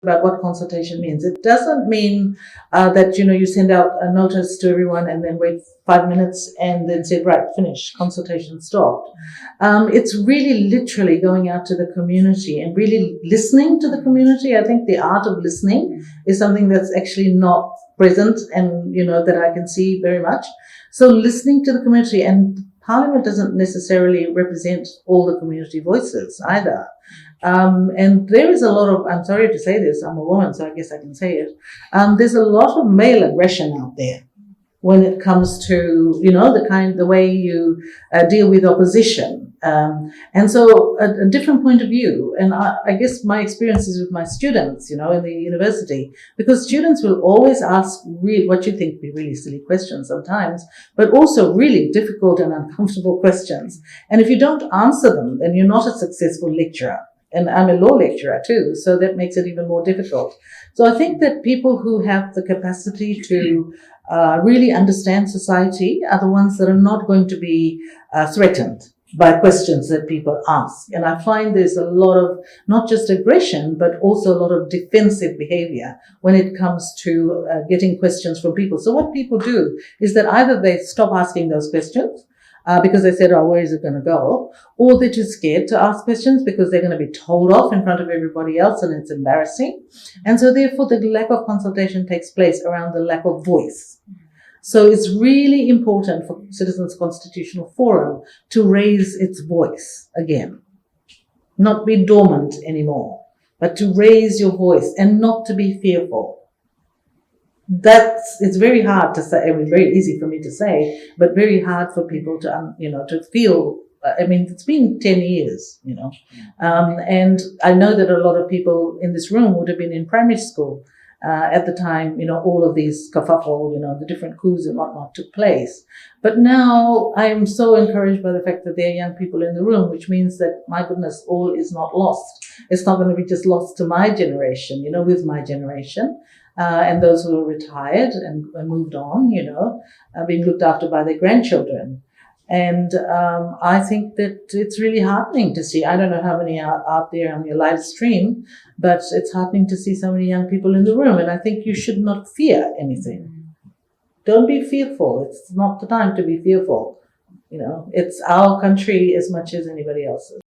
about what consultation means. It doesn't mean that you send out a notice to everyone and then wait 5 minutes and then say, right, finish, consultation stopped. It's really literally going out to the community and really listening to the community. I think the art of listening is something that's actually not present and that I can see very much. So listening to the community, and Parliament doesn't necessarily represent all the community voices either. And there is a lot of, I'm sorry to say this, I'm a woman, so I guess I can say it. There's a lot of male aggression out there when it comes to, the way you deal with opposition. And so a different point of view. And I guess my experience is with my students, in the university, because students will always ask what you think be really silly questions sometimes, but also really difficult and uncomfortable questions. And if you don't answer them, then you're not a successful lecturer. And I'm a law lecturer too, so that makes it even more difficult. So I think that people who have the capacity to really understand society are the ones that are not going to be threatened by questions that people ask. And I find there's a lot of not just aggression, but also a lot of defensive behavior when it comes to getting questions from people. So what people do is that either they stop asking those questions, because they said, oh, where is it going to go? Or they're too scared to ask questions because they're going to be told off in front of everybody else and it's embarrassing. And so therefore the lack of consultation takes place around the lack of voice. So it's really important for Citizens Constitutional Forum to raise its voice again, not be dormant anymore, but to raise your voice and not to be fearful. It's very hard to say. I mean, very easy for me to say, but very hard for people to, to feel. I mean, it's been 10 years, and I know that a lot of people in this room would have been in primary school at the time, all of these kerfuffle, the different coups and whatnot took place. But now I am so encouraged by the fact that there are young people in the room, which means that, my goodness, all is not lost. It's not going to be just lost to my generation, with my generation. And those who are retired and moved on, are being looked after by their grandchildren. And I think that it's really heartening to see. I don't know how many are out there on your live stream, but it's heartening to see so many young people in the room. And I think you should not fear anything. Don't be fearful. It's not the time to be fearful. It's our country as much as anybody else's.